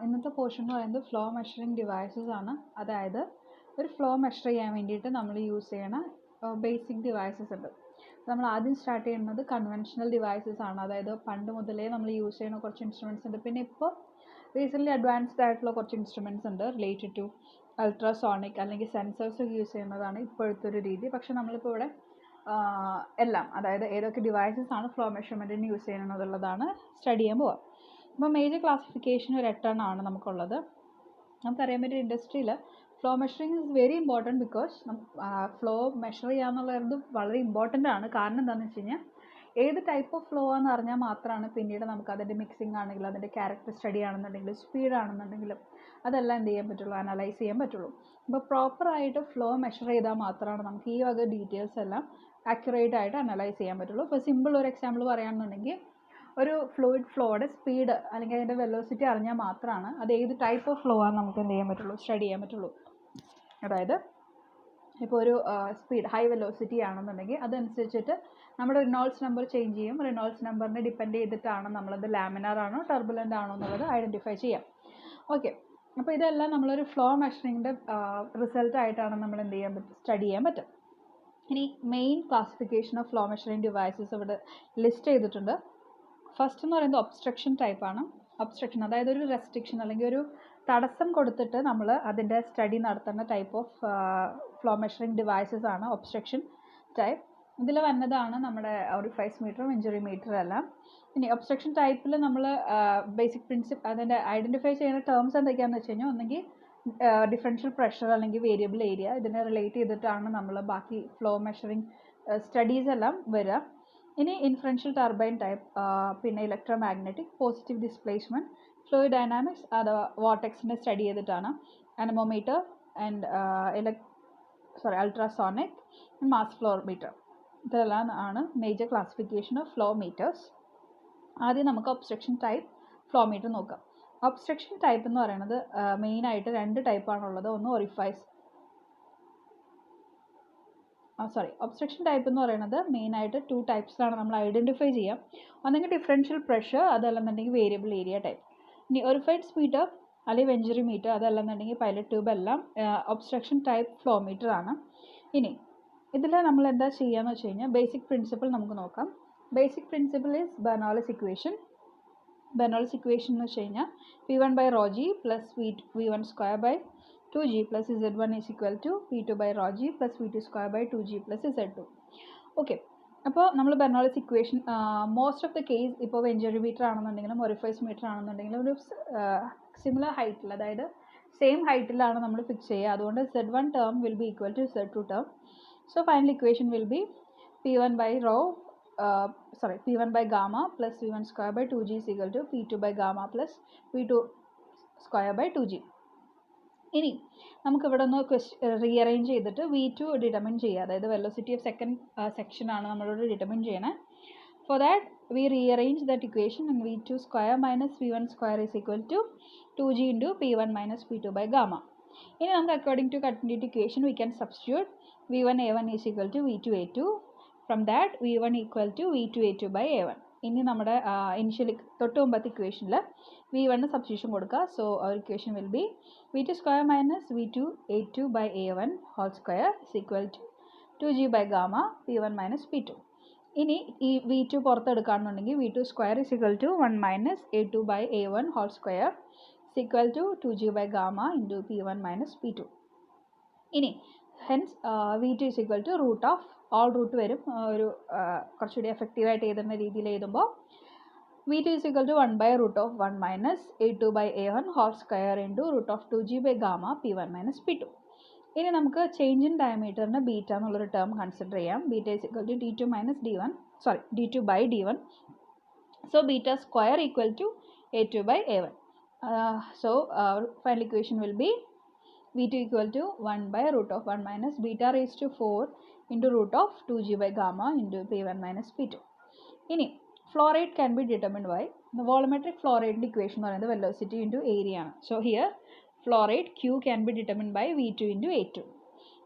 ഇന്നത്തെ പോർഷൻ എന്ന് പറയുന്നത് ഫ്ലോ മെഷറിംഗ് ഡിവൈസസ് ആണ്. അതായത് ഒരു ഫ്ലോ മെഷർ ചെയ്യാൻ വേണ്ടിയിട്ട് നമ്മൾ യൂസ് ചെയ്യണ ബേസിക് ഡിവൈസസ് ഉണ്ട്. നമ്മൾ ആദ്യം സ്റ്റാർട്ട് ചെയ്യുന്നത് കൺവെൻഷണൽ ഡിവൈസസ് ആണ്. അതായത് പണ്ട് മുതലേ നമ്മൾ യൂസ് ചെയ്യുന്ന കുറച്ച് ഇൻസ്ട്രുമെൻറ്റ്സ് ഉണ്ട്. പിന്നെ ഇപ്പോൾ റീസെൻ്റ്ലി അഡ്വാൻസ്ഡ് ആയിട്ടുള്ള കുറച്ച് ഇൻസ്ട്രുമെൻറ്റ്സ് ഉണ്ട് റിലേറ്റഡ് ടു അൾട്രാസോണിക് അല്ലെങ്കിൽ സെൻസേഴ്സ് ഒക്കെ യൂസ് ചെയ്യുന്നതാണ് ഇപ്പോഴത്തെ ഒരു രീതി. പക്ഷെ നമ്മളിപ്പോൾ ഇവിടെ എല്ലാം, അതായത് ഏതൊക്കെ ഡിവൈസസ് ആണ് ഫ്ലോ മെഷർമെൻറ്റിന് യൂസ് ചെയ്യുന്നതെന്നുള്ളതാണ് സ്റ്റഡി ചെയ്യാൻ പോവുക. അപ്പോൾ മേജർ ക്ലാസിഫിക്കേഷൻ ഒരു 8 ആണ് നമുക്കുള്ളത്. നമുക്കറിയാൻ പറ്റിയ ഇൻഡസ്ട്രിയിൽ flow measuring is very important. Because flow measure ചെയ്യാന്നുള്ളത് വളരെ ഇമ്പോർട്ടൻ്റ് ആണ്. കാരണം എന്താണെന്ന് വെച്ച് കഴിഞ്ഞാൽ ഏത് ടൈപ്പ് ഓഫ് ഫ്ലോ ആണെന്ന് അറിഞ്ഞാൽ മാത്രമാണ് പിന്നീട് നമുക്ക് അതിൻ്റെ മിക്സിംഗ് ആണെങ്കിലും അതിൻ്റെ ക്യാരക്ടർ സ്റ്റഡി ആണെന്നുണ്ടെങ്കിലും സ്പീഡ് ആണെന്നുണ്ടെങ്കിലും അതെല്ലാം എന്ത് ചെയ്യാൻ പറ്റുള്ളൂ, അനലൈസ് ചെയ്യാൻ പറ്റുള്ളൂ. അപ്പോൾ പ്രോപ്പറായിട്ട് ഫ്ലോ മെഷർ ചെയ്താൽ മാത്രമാണ് നമുക്ക് ഈ വക ഡീറ്റെയിൽസ് എല്ലാം ആക്യുറേറ്റ് ആയിട്ട് അനലൈസ് ചെയ്യാൻ പറ്റുള്ളൂ. ഇപ്പോൾ സിമ്പിൾ ഒരു എക്സാമ്പിൾ പറയുകയാണെന്നുണ്ടെങ്കിൽ ഒരു ഫ്ലൂയിഡ് ഫ്ലോയുടെ സ്പീഡ് അല്ലെങ്കിൽ അതിൻ്റെ വെലോസിറ്റി അറിഞ്ഞാൽ മാത്രമാണ് അത് ഏത് ടൈപ്പ് ഓഫ് ഫ്ലോ ആണ് നമുക്ക് എന്ത് ചെയ്യാൻ പറ്റുള്ളൂ, സ്റ്റഡി ചെയ്യാൻ പറ്റുള്ളൂ. അതായത് ഇപ്പോൾ ഒരു സ്പീഡ് ഹൈ വെലോസിറ്റി ആണെന്നുണ്ടെങ്കിൽ അതനുസരിച്ചിട്ട് നമ്മുടെ റിനോൾഡ്സ് നമ്പർ ചേഞ്ച് ചെയ്യും. റിനോൾഡ്സ് നമ്പറിനെ ഡിപ്പെൻഡ് ചെയ്തിട്ടാണ് നമ്മളത് ലാമിനാർ ആണോ ടർബുലൻ്റ് ആണോ എന്നുള്ളത് ഐഡൻറ്റിഫൈ ചെയ്യാം. ഓക്കെ, അപ്പോൾ ഇതെല്ലാം നമ്മളൊരു ഫ്ലോ മെഷറിങ്ങിൻ്റെ റിസൾട്ടായിട്ടാണ് നമ്മൾ എന്ത് ചെയ്യാൻ പറ്റും, സ്റ്റഡി ചെയ്യാൻ പറ്റും. ഇനി main classification of flow measuring devices ഇവിടെ ലിസ്റ്റ് ചെയ്തിട്ടുണ്ട്. ഫസ്റ്റ് എന്ന് പറയുന്നത് ഒബ്സ്ട്രക്ഷൻ ടൈപ്പാണ്. ഒബ്സ്ട്രക്ഷൻ അതായത് ഒരു റെസ്ട്രിക്ഷൻ അല്ലെങ്കിൽ ഒരു തടസ്സം കൊടുത്തിട്ട് നമ്മൾ അതിൻ്റെ സ്റ്റഡി നടത്തുന്ന type of flow measuring devices ആണ് ഒബ്സ്ട്രക്ഷൻ ടൈപ്പ്. ഇതിൽ വന്നതാണ് നമ്മുടെ ഓറിഫൈസ് മീറ്ററും ഇഞ്ചുറി മീറ്ററും എല്ലാം. ഇനി ഒബ്സ്ട്രക്ഷൻ ടൈപ്പിൽ നമ്മൾ ബേസിക് പ്രിൻസിപ്പ് അതിൻ്റെ ഐഡൻറ്റിഫൈ ചെയ്യുന്ന ടേംസ് എന്തൊക്കെയാണെന്ന് വെച്ച് കഴിഞ്ഞാൽ ഒന്നെങ്കിൽ ഡിഫറൻഷ്യൽ പ്രഷർ അല്ലെങ്കിൽ വേരിയബിൾ ഏരിയ, ഇതിനെ റിലേറ്റ് ചെയ്തിട്ടാണ് നമ്മൾ ബാക്കി ഫ്ലോ മെഷറിങ് സ്റ്റഡീസ് എല്ലാം വരിക. ഇനി ഇൻഫറൻഷ്യൽ ടർബൈൻ ടൈപ്പ്, പിന്നെ electro magnetic, positive displacement, fluid dynamics അഥവാ വോർട്ടെക്സിനെ സ്റ്റഡി ചെയ്തിട്ടാണ് anemometer and ultrasonic, mass flow meter. ഇതെല്ലാം ആണ് major classification of flow meters. ആദ്യം നമുക്ക് ഒബ്സ്ട്രക്ഷൻ ടൈപ്പ് ഫ്ലോ മീറ്റർ നോക്കാം. ഒബ്സ്ട്രക്ഷൻ ടൈപ്പ് എന്ന് പറയുന്നത് മെയിനായിട്ട് 2 ടൈപ്പാണുള്ളത്. ഒന്ന് ഒബ്സ്ട്രക്ഷൻ ടൈപ്പ് എന്ന് പറയുന്നത് മെയിനായിട്ട് 2 ടൈപ്സിലാണ് നമ്മൾ ഐഡൻറ്റിഫൈ ചെയ്യാം. ഒന്നെങ്കിൽ ഡിഫറൻഷ്യൽ പ്രഷർ, അതല്ലെന്നുണ്ടെങ്കിൽ വേരിയബിൾ ഏരിയ ടൈപ്പ്. ഇനി ഒറിഫൈസ് മീറ്റർ അല്ലെങ്കിൽ വെഞ്ചുറി മീറ്റർ, അതല്ലെന്നുണ്ടെങ്കിൽ പൈലറ്റ് ട്യൂബ് എല്ലാം ഒബ്സ്ട്രക്ഷൻ ടൈപ്പ് ഫ്ലോ മീറ്റർ ആണ്. ഇനി ഇതിൽ നമ്മൾ എന്താ ചെയ്യുകയെന്ന് വെച്ച് കഴിഞ്ഞാൽ ബേസിക് പ്രിൻസിപ്പിൾ നമുക്ക് നോക്കാം. Basic principle is Bernoulli's equation. Bernoulli's equation എന്ന് വെച്ച് കഴിഞ്ഞാൽ P1/ρg plus V1 square by 2g plus Z1 is equal to P2/ρg plus V2 square by 2g plus Z2. Okay, അപ്പോൾ നമ്മൾ Bernoulli's equation most of the case ഇപ്പോൾ venturi metre ആണെന്നുണ്ടെങ്കിലും orifice metre ആണെന്നുണ്ടെങ്കിലും ഒരു similar ഹൈറ്റിൽ, അതായത് same ഹൈറ്റിലാണ് നമ്മൾ fix ചെയ്യുക. അതുകൊണ്ട് Z1 term will be equal to Z2 term. So final equation will be P1/gamma plus V1 square by 2g is equal to P2/gamma plus V2 square by 2g. ഇനി നമുക്കിവിടെ ഒന്ന് rearrange ചെയ്തിട്ട് V2 determine ചെയ്യുക. അതായത് velocity of second സെക്ഷനാണ് നമ്മളോട് determine ചെയ്യണേ. For that we rearrange that equation and V2 square minus V1 square is equal to 2g into P1 minus P2/gamma. ഇനി നമുക്ക് according to continuity equation we can substitute V1A1 is equal to V2A2. From that V1 equal to V2A2/A1. ഇനി നമ്മുടെ initially തൊട്ട് മുമ്പത്തെ ഇക്വേഷനിൽ V1 substitution കൊടുക്കുക. So our equation will be V2 square minus V2A2/A1 whole square is equal to 2g/gamma P1 minus P2. ഇനി ഈ V2 പുറത്തെടുക്കുകയാണെന്നുണ്ടെങ്കിൽ V2 square is equal to 1 minus A2/A1 whole square is equal to 2g/gamma into P1 minus P2. ഇനി hence V2 is equal to root of all root വരും. ഒരു കുറച്ചുകൂടി എഫക്റ്റീവായിട്ട് എഴുതുന്ന രീതിയിൽ എഴുതുമ്പോൾ V2 is equal to 1/√1 minus A2/A1 whole square into root of 2g/gamma P1 minus P2. ഇനി നമുക്ക് ചേഞ്ച് ഇൻ ഡയമീറ്ററിന് ബീറ്റ എന്നുള്ളൊരു ടേം കൺസിഡർ ചെയ്യാം. Beta is equal to D2/D1. So beta square equal to A2/A1. So final equation will be V2 equal to 1/√1 minus beta raised to 4 into root of 2g/gamma into P1 minus P2. ഇനി flow rate can be determined by the volumetric flow rate equation or the velocity into area. So here flow rate Q can be determined by V2 into A2.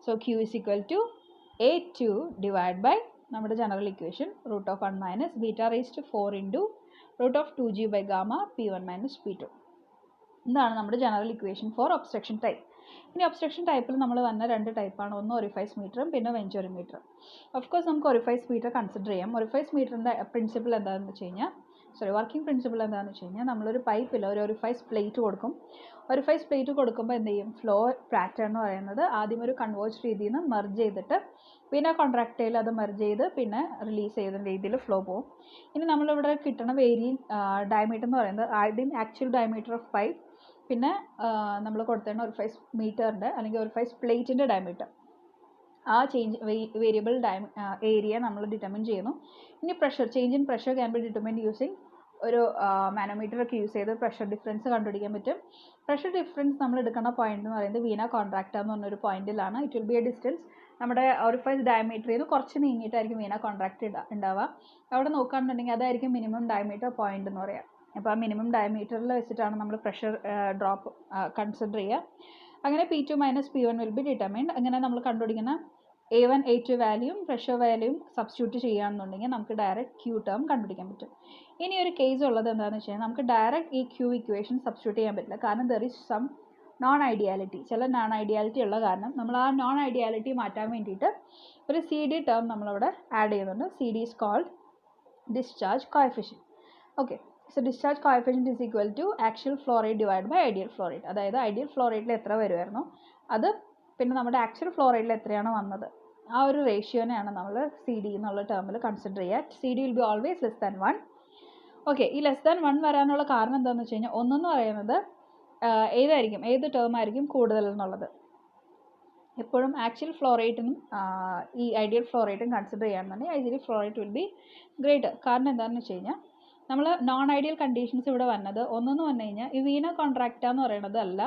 So Q is equal to A2 divided by നമ്മുടെ general equation root of 1 minus beta raised to 4 into root of 2g/gamma P1 minus P2. ഇതാണ് നമ്മുടെ general equation for obstruction type. ഇനി obstruction ടൈപ്പിൽ നമ്മൾ വന്ന 2 ടൈപ്പാണ്. ഒന്ന് orifice മീറ്ററും പിന്നെ വെഞ്ചുറിമീറ്ററും. ഓഫ് കോഴ്സ് നമുക്ക് ഒറിഫൈസ് മീറ്റർ കൺസിഡർ ചെയ്യാം. ഒറിഫൈസ് മീറ്ററിൻ്റെ പ്രിൻസിപ്പിൾ എന്താണെന്ന് വെച്ച് കഴിഞ്ഞാൽ, വർക്കിംഗ് പ്രിൻസിപ്പിൾ എന്താണെന്ന് വെച്ച് കഴിഞ്ഞാൽ, നമ്മളൊരു പൈപ്പിൽ ഒരു ഒറിഫൈസ് പ്ലേറ്റ് കൊടുക്കും. ഒറിഫൈസ് പ്ലേറ്റ് കൊടുക്കുമ്പോൾ എന്ത് ചെയ്യും, ഫ്ലോ പാറ്റേൺ എന്ന് പറയുന്നത് ആദ്യം ഒരു കൺവേർജ് രീതിയിൽ നിന്ന് മെർജ് ചെയ്തിട്ട് പിന്നെ കോൺട്രാക്റ്റൈൽ അത് മെർജ് ചെയ്ത് പിന്നെ റിലീസ് ചെയ്യുന്ന രീതിയിൽ ഫ്ലോ പോകും. ഇനി നമ്മളിവിടെ കിട്ടുന്ന വേരിയിങ് ഡയമീറ്റർ എന്ന് പറയുന്നത് ആദ്യം ആക്ച്വൽ ഡയമീറ്റർ ഓഫ് പൈപ്പ്, പിന്നെ നമ്മൾ കൊടുത്തേണ്ട ഒറിഫൈസ് മീറ്ററിൻ്റെ അല്ലെങ്കിൽ ഒറിഫൈസ് പ്ലേറ്റിൻ്റെ ഡയമീറ്റർ, ആ വേരിയബിൾ ഏരിയ നമ്മൾ ഡിറ്റർമിൻ ചെയ്യുന്നു. ഇനി pressure, change in pressure can be determine using ഒരു മാനോമീറ്റർ ഒക്കെ യൂസ് ചെയ്ത് പ്രഷർ ഡിഫറൻസ് കണ്ടുപിടിക്കാൻ പറ്റും. പ്രഷർ ഡിഫറൻസ് നമ്മൾ എടുക്കുന്ന പോയിന്റ് എന്ന് പറയുന്നത് വീന കോൺട്രാക്റ്റ എന്ന് പറഞ്ഞൊരു പോയിന്റിലാണ്. It will be a distance നമ്മുടെ ഒറിഫൈസ് ഡയമീറ്ററിൽ നിന്ന് കുറച്ച് നീങ്ങിയിട്ടായിരിക്കും വീന കോൺട്രാക്റ്റ് ഉണ്ടാവുക. അവിടെ നോക്കുകയാണെന്നുണ്ടെങ്കിൽ അതായിരിക്കും മിനിമം ഡയമീറ്റർ പോയിന്റ് എന്ന് പറയാം. അപ്പോൾ ആ മിനിമം ഡയമീറ്ററിൽ വെച്ചിട്ടാണ് നമ്മൾ പ്രഷർ ഡ്രോപ്പ് കൺസിഡർ ചെയ്യുക. അങ്ങനെ P2 - P1 will be determined. അങ്ങനെ നമ്മൾ കണ്ടുപിടിക്കുന്ന A1 A2 വാല്യൂയും പ്രഷർ വാല്യൂയും സബ്സ്റ്റിറ്റ്യൂട്ട് ചെയ്യുകയാണെന്നുണ്ടെങ്കിൽ നമുക്ക് ഡയറക്റ്റ് Q ടേം കണ്ടുപിടിക്കാൻ പറ്റും. ഇനി ഒരു കേസ് ഉള്ളത് എന്താണെന്ന് വെച്ച് കഴിഞ്ഞാൽ, നമുക്ക് ഡയറക്റ്റ് ഈ Q ഇക്വേഷൻ സബ്സ്റ്റിറ്റ്യൂട്ട് ചെയ്യാൻ പറ്റില്ല. കാരണം there is some non ideality, ചില നോൺ ഐഡിയാലിറ്റി ഉള്ള കാരണം നമ്മൾ ആ നോൺ ഐഡിയാലിറ്റി മാറ്റാൻ വേണ്ടിയിട്ട് ഒരു CD ടേം നമ്മളവിടെ ആഡ് ചെയ്യുന്നുണ്ട്. CD is called discharge coefficient. Okay, so discharge coefficient is equal to actual flow rate divide by ideal flow rate. അതായത് ഐഡിയൽ ഫ്ലോ റേറ്റിൽ എത്ര വരുമായിരുന്നു അത് പിന്നെ നമ്മുടെ ആക്ച്വൽ ഫ്ലോ റേറ്റിൽ എത്രയാണ് വന്നത്, ആ ഒരു റേഷ്യോനെയാണ് നമ്മൾ CD എന്നുള്ള ടേമിൽ കൺസിഡർ ചെയ്യുക. CD will be always less than 1. Okay, ഈ ലെസ് ദാൻ 1 വരാനുള്ള കാരണം എന്താണെന്ന് വെച്ച് കഴിഞ്ഞാൽ, ഒന്നെന്ന് പറയുന്നത് ഏത് ടേം ആയിരിക്കും കൂടുതൽ എന്നുള്ളത്. എപ്പോഴും ആക്ച്വൽ ഫ്ലോ റേറ്റിനും ഈ ഐഡിയൽ ഫ്ലോ റേറ്റും കൺസിഡർ ചെയ്യുകയാണെന്നുണ്ടെങ്കിൽ ideal flow rate will be greater. കാരണം എന്താണെന്ന് വെച്ച് കഴിഞ്ഞാൽ, നമ്മൾ നോൺ ഐഡിയൽ കണ്ടീഷൻസ് ഇവിടെ വന്നത് ഒന്നെന്ന് പറഞ്ഞു കഴിഞ്ഞാൽ ഈ വീന കോൺട്രാക്റ്റ എന്ന് പറയുന്നത് അല്ല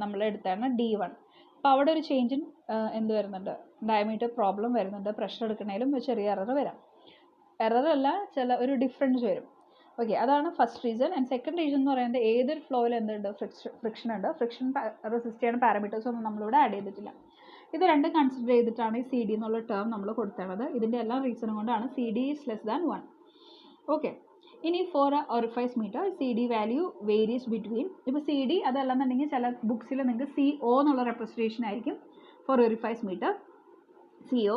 നമ്മൾ എടുത്താണ് D1. അപ്പോൾ അവിടെ ഒരു ചേഞ്ച് ഇൻ എന്ത് വരുന്നുണ്ട്, ഡയമീറ്റർ പ്രോബ്ലം വരുന്നുണ്ട്. പ്രഷർ എടുക്കുന്നതിലും ചെറിയ എറർ വരാം. എററല്ല, ഒരു ഡിഫറൻസ് വരും. ഓക്കെ, അതാണ് first reason. And second reason എന്ന് പറയുന്നത് ഏതൊരു ഫ്ലോയിൽ എന്തുണ്ട്, ഫ്രിക്ഷൻ ഉണ്ട്. ഫ്രിക്ഷൻ റെസിസ്റ്റ് ചെയ്യുന്ന പാരാമീറ്റേഴ്സ് ഒന്നും നമ്മളിവിടെ ആഡ് ചെയ്തിട്ടില്ല. ഇത് രണ്ടും കൺസിഡർ ചെയ്തിട്ടാണ് ഈ CD എന്നുള്ള ടേം നമ്മൾ കൊടുത്തേണ്ടത്. ഇതിൻ്റെ എല്ലാ റീസണും കൊണ്ടാണ് CD is less than 1. Okay, ഇനി for orifice meter CD value varies between, ഇപ്പോൾ CD അതല്ലെന്നുണ്ടെങ്കിൽ ചില ബുക്സിൽ നിങ്ങൾക്ക് CO എന്നുള്ള റെപ്രസെൻറ്റേഷൻ ആയിരിക്കും for orifice meter. CO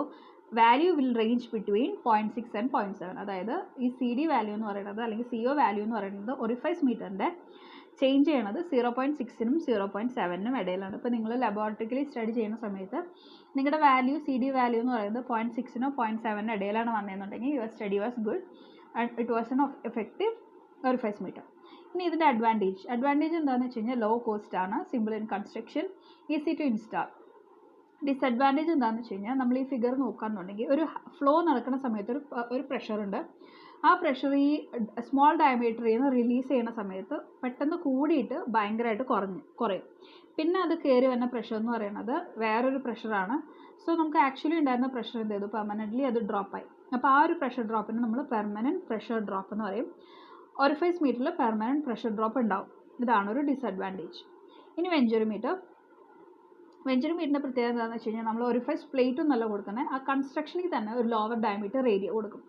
value will range between 0.6 and 0.7. അതായത് ഈ CD വാല്യൂ എന്ന് പറയുന്നത് അല്ലെങ്കിൽ CO വാല്യൂ എന്ന് പറയുന്നത് ഒറിഫൈസ് മീറ്ററിൻ്റെ ചേഞ്ച് ചെയ്യണത് 0.6നും 0.7നും ഇടയിലാണ്. ഇപ്പോൾ നിങ്ങൾ ലബോറട്ടറിക്കലി സ്റ്റഡി ചെയ്യുന്ന സമയത്ത് നിങ്ങളുടെ വാല്യൂ CD വാല്യൂ എന്ന് പറയുന്നത് 0.6നോ 0.7നോ ഇടയിലാണ് വന്നതെന്നുണ്ടെങ്കിൽ your study was good and it was an effective orifice meter. ഇനി ഇതിൻ്റെ അഡ്വാൻറ്റേജ് എന്താണെന്ന് വെച്ച് കഴിഞ്ഞാൽ ലോ കോസ്റ്റ് ആണ്, simple in construction, easy to install. Disadvantage എന്താണെന്ന് വെച്ച് കഴിഞ്ഞാൽ, നമ്മൾ ഈ ഫിഗർ നോക്കുകയാണെന്നുണ്ടെങ്കിൽ ഒരു ഫ്ലോ നടക്കുന്ന സമയത്ത് ഒരു പ്രഷറുണ്ട്. ആ പ്രഷർ ഈ സ്മോൾ ഡയമീറ്ററിൽ നിന്ന് റിലീസ് ചെയ്യുന്ന സമയത്ത് പെട്ടെന്ന് കൂടിയിട്ട് ഭയങ്കരമായിട്ട് കുറയും. പിന്നെ അത് കയറി വരുന്ന പ്രഷർ എന്ന് പറയുന്നത് വേറൊരു പ്രഷറാണ്. സോ നമുക്ക് ആക്ച്വലി ഉണ്ടായിരുന്ന പ്രഷർ എന്ത് ചെയ്തു, പെർമനൻ്റ്ലി അത് ഡ്രോപ്പായി. അപ്പോൾ ആ ഒരു പ്രഷർ ഡ്രോപ്പിന് നമ്മൾ പെർമനൻറ്റ് പ്രഷർ ഡ്രോപ്പ് എന്ന് പറയും. ഒറിഫൈസ് മീറ്ററിൽ പെർമനൻറ്റ് പ്രഷർ ഡ്രോപ്പ് ഉണ്ടാവും. ഇതാണ് ഒരു ഡിസഡ്വാൻറ്റേജ്. ഇനി വെഞ്ചുറിമീറ്ററിൻ്റെ പ്രത്യേകത എന്താണെന്ന് വെച്ച് കഴിഞ്ഞാൽ, നമ്മൾ ഒറിഫൈസ് പ്ലേറ്റും നല്ല കൊടുക്കുന്നത് ആ കൺസ്ട്രക്ഷനിൽ തന്നെ ഒരു ലോവർ ഡയമീറ്റർ ഏരിയ കൊടുക്കും.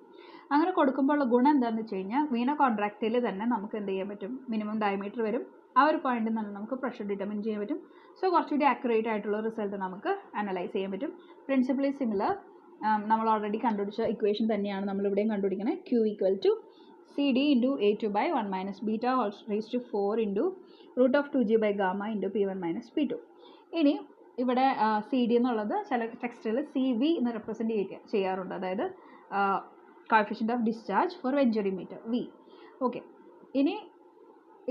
അങ്ങനെ കൊടുക്കുമ്പോൾ ഉള്ള ഗുണം എന്താണെന്ന് വെച്ച് കഴിഞ്ഞാൽ, വീന കോൺട്രാക്റ്റിൽ തന്നെ നമുക്ക് എന്ത് ചെയ്യാൻ പറ്റും, മിനിമം ഡയമീറ്റർ വരും. ആ ഒരു പോയിന്റിൽ നിന്ന് നമുക്ക് പ്രഷർ ഡിറ്റർമിൻ ചെയ്യാൻ പറ്റും. സോ കുറച്ചുകൂടി ആക്യുറേറ്റ് ആയിട്ടുള്ള റിസൾട്ട് നമുക്ക് അനലൈസ് ചെയ്യാൻ പറ്റും. പ്രിൻസിപ്പിളി സിമിലർ, നമ്മൾ ഓൾറെഡി കണ്ടുപിടിച്ച ഇക്വേഷൻ തന്നെയാണ് നമ്മളിവിടെയും കണ്ടുപിടിക്കുന്നത്. Q equal to CD into A2 by 1 - beta whole raise to 4 into √2g by gamma into P1 - P2. ഇനി ഇവിടെ CD എന്നുള്ളത് ചില ടെക്സ്റ്റിൽ CV എന്ന് റെപ്രസെൻറ്റ് ചെയ്യാറുണ്ട്. അതായത് coefficient of discharge for venturimeter V. Okay, ഇനി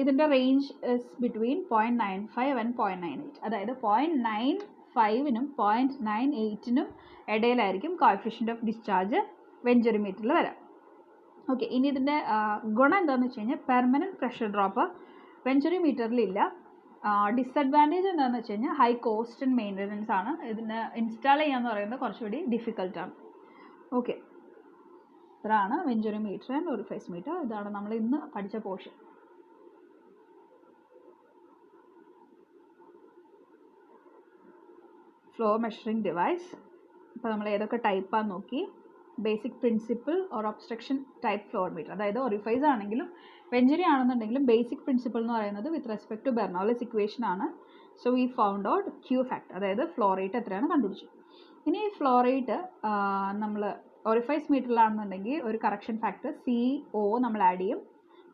ഇതിൻ്റെ റേഞ്ച് ഇസ് ബിറ്റ്വീൻ 0.95 ആൻഡ് 0.98. അതായത് 0.95നും 0.98നും ഇടയിലായിരിക്കും കോഎഫിഷ്യൻറ്റ് ഓഫ് ഡിസ്ചാർജ് വെഞ്ചുറിമീറ്ററിൽ വരാം. ഓക്കെ, ഇനി ഇതിൻ്റെ ഗുണം എന്താണെന്ന് വെച്ച് കഴിഞ്ഞാൽ, പെർമനൻറ്റ് പ്രഷർ ഡ്രോപ്പ് വെഞ്ചുറിമീറ്ററിലില്ല. ഡിസഡ്വാൻറ്റേജ് എന്താണെന്ന് വെച്ച് കഴിഞ്ഞാൽ, ഹൈ കോസ്റ്റ് ആൻഡ് മെയിൻ്റനൻസ് ആണ്. ഇതിന് ഇൻസ്റ്റാൾ ചെയ്യാന്ന് പറയുന്നത് കുറച്ചുകൂടി ഡിഫിക്കൽട്ടാണ്. ഓക്കെ, ഇത്രയാണ് വെഞ്ചുറിമീറ്റർ ആൻഡ് ഒറിഫൈസ് മീറ്റർ. ഇതാണ് നമ്മൾ ഇന്ന് പഠിച്ച പോർഷൻ. Flow measuring device. ഇപ്പോൾ നമ്മൾ ഏതൊക്കെ ടൈപ്പാന്ന് നോക്കി. Basic principle or obstruction type ഫ്ലോറിമീറ്റർ. അതായത് ഒറിഫൈസ് ആണെങ്കിലും വെഞ്ചറി ആണെന്നുണ്ടെങ്കിലും ബേസിക് പ്രിൻസിപ്പിൾ എന്ന് പറയുന്നത് with respect to Bernoulli's equation ആണ്. So we found out Q factor, അതായത് ഫ്ലോ റേറ്റ് എത്രയാണ് കണ്ടുപിടിച്ചു. ഇനി ഈ ഫ്ലോ റേറ്റ് നമ്മൾ ഒറിഫൈസ് മീറ്ററിലാണെന്നുണ്ടെങ്കിൽ ഒരു കറക്ഷൻ ഫാക്ടർ CO നമ്മൾ ആഡ് ചെയ്യും,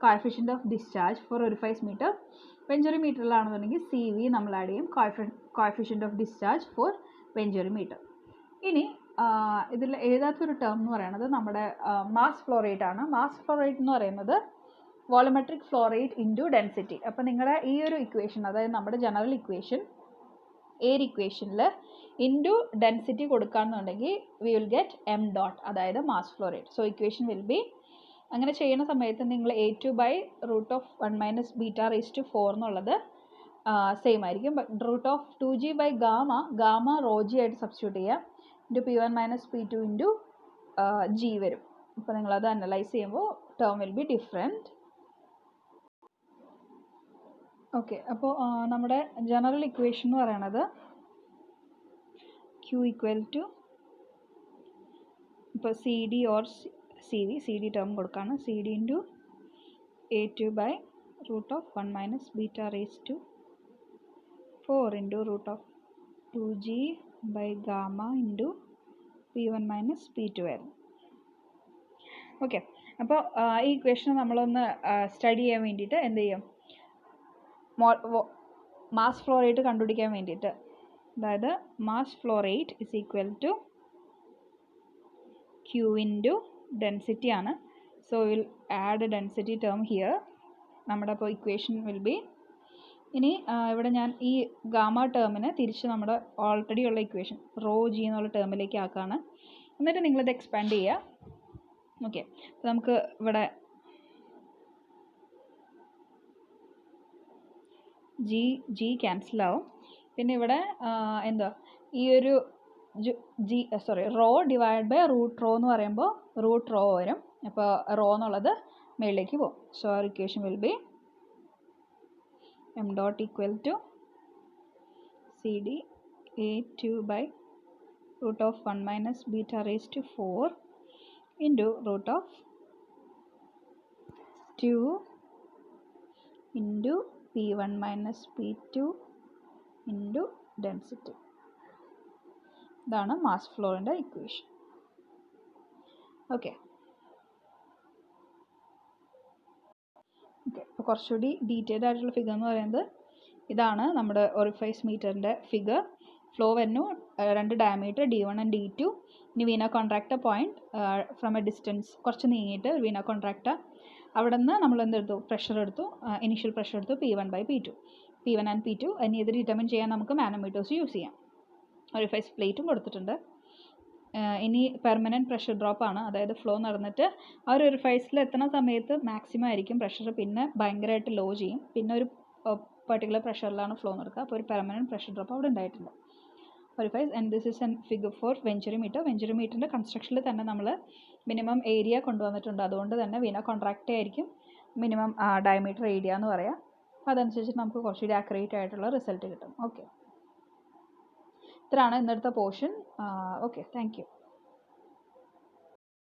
coefficient of discharge four orifice metre. Venturi മീറ്ററിലാണെന്നുണ്ടെങ്കിൽ CV നമ്മൾ ആഡ് ചെയ്യും, coefficient of discharge four venturi metre. ഇനി ഇതിൽ എഴുതാത്തൊരു ടേം എന്ന് പറയുന്നത് നമ്മുടെ മാസ് ഫ്ലോ റേറ്റ് ആണ്. മാസ് ഫ്ലോ റേറ്റ് എന്ന് പറയുന്നത് volumetric flow rate into density. അപ്പോൾ നിങ്ങളുടെ ഈ ഒരു ഇക്വേഷൻ, അതായത് നമ്മുടെ ജനറൽ ഇക്വേഷൻ എയർ ഇക്വേഷനിൽ ഇൻറ്റു ഡെൻസിറ്റി കൊടുക്കുകയാണെന്നുണ്ടെങ്കിൽ വി വിൽ ഗെറ്റ് m., അതായത് mass flow rate. So equation will be, അങ്ങനെ ചെയ്യുന്ന സമയത്ത് നിങ്ങൾ A2/√(1 - β⁴) എന്നുള്ളത് സെയിം ആയിരിക്കും. √2g/γ ρg ആയിട്ട് സബ്സ്റ്റിറ്റ്യൂട്ട് ചെയ്യുക, into P1 - P2 into g വരും. അപ്പോൾ നിങ്ങളത് അനലൈസ് ചെയ്യുമ്പോൾ term will be different. Okay, അപ്പോൾ നമ്മുടെ ജനറൽ ഇക്വേഷൻ എന്ന് പറയുന്നത് Q = ഇപ്പോൾ CD or CV, CD term കൊടുക്കുകയാണ്, CD into A2/√(1 - β⁴) into √2g/γ into P1 - P2 ആയിരുന്നു. ഓക്കെ, അപ്പോൾ ഈ ഇക്വേഷൻ നമ്മളൊന്ന് സ്റ്റഡി ചെയ്യാൻ വേണ്ടിയിട്ട് എന്ത് ചെയ്യും, മാസ് ഫ്ലോ റേറ്റ് കണ്ടുപിടിക്കാൻ വേണ്ടിയിട്ട്, അതായത് mass flow rate is equal to Q into density ആണ്. So will add density term here. നമ്മുടെ അപ്പോൾ ഇക്വേഷൻ വിൽ ബി, ഇനി ഇവിടെ ഞാൻ ഈ ഗാമ ടേമിനെ തിരിച്ച് നമ്മുടെ ഓൾറെഡി ഉള്ള ഇക്വേഷൻ ρg എന്നുള്ള ടേമിലേക്ക് ആക്കുകയാണ്. എന്നിട്ട് നിങ്ങളിത് എക്സ്പാൻഡ് ചെയ്യുക. ഓക്കെ, അപ്പോൾ നമുക്ക് ഇവിടെ ജി ക്യാൻസലാവും. പിന്നെ ഇവിടെ എന്താ ഈ ഒരു റോ ഡിവൈഡ് ബൈ √ρ എന്ന് പറയുമ്പോൾ √ρ വരും. അപ്പോൾ റോ എന്നുള്ളത് മേളിലേക്ക് പോകും. So our equation will be m.= CD A2/√(1 - β⁴) into √2 into P1 - P2 into density. ഇതാണ് മാസ് ഫ്ലോറിൻ്റെ ഇക്വേഷൻ. ഓക്കെ, അപ്പോൾ കുറച്ചുകൂടി ഡീറ്റെയിൽഡ് ആയിട്ടുള്ള ഫിഗർ എന്ന് പറയുന്നത് ഇതാണ്. നമ്മുടെ ഒറിഫൈസ് മീറ്ററിൻ്റെ ഫിഗർ. ഫ്ലോ വരുന്നു 2 ഡയമീറ്റർ D1 and D2. ഇനി Veena contractor point from A distance കുറച്ച് നീങ്ങിയിട്ട് വീന കോൺട്രാക്ടർ, അവിടെ നിന്ന് നമ്മൾ എന്തെടുത്തു, പ്രഷർ എടുത്തു, ഇനീഷ്യൽ പ്രഷർ എടുത്തു P1/P2, P1 and P2. ഇനി ഇത് ഡിറ്റർമിൻ ചെയ്യാൻ നമുക്ക് മാനോമീറ്റേഴ്സ് യൂസ് ചെയ്യാം. ഒറിഫൈസ് പ്ലേറ്റും കൊടുത്തിട്ടുണ്ട്. ഇനി പെർമനൻറ്റ് പ്രഷർ ഡ്രോപ്പ് ആണ്, അതായത് ഫ്ലോ നടന്നിട്ട് ആ ഒരു ഒറിഫൈസിൽ എത്തുന്ന സമയത്ത് മാക്സിമം ആയിരിക്കും പ്രഷർ, പിന്നെ ഭയങ്കരമായിട്ട് ലോ ചെയ്യും, പിന്നെ ഒരു പെർട്ടിക്കുലർ പ്രഷറിലാണ് ഫ്ലോ നടക്കുക. അപ്പോൾ ഒരു പെർമനൻറ്റ് പ്രഷർ ഡ്രോപ്പ് അവിടെ ഉണ്ടായിട്ടുണ്ട് orifice. And this is an figure four venturi metre. Venturi മീറ്ററിൻ്റെ കൺസ്ട്രക്ഷനിൽ തന്നെ നമ്മൾ മിനിമം ഏരിയ കൊണ്ടുവന്നിട്ടുണ്ട്. അതുകൊണ്ട് തന്നെ വീന കോൺട്രാക്റ്റ് ആയിരിക്കും മിനിമം ഡയമീറ്റർ ഏരിയ എന്ന് പറയാം. അതനുസരിച്ച് നമുക്ക് കുറച്ചുകൂടി ആക്യുറേറ്റ് ആയിട്ടുള്ള റിസൾട്ട് കിട്ടും. ഓക്കെ, ഇത്രയാണ് ഇന്നത്തെ പോർഷൻ. Okay, thank you.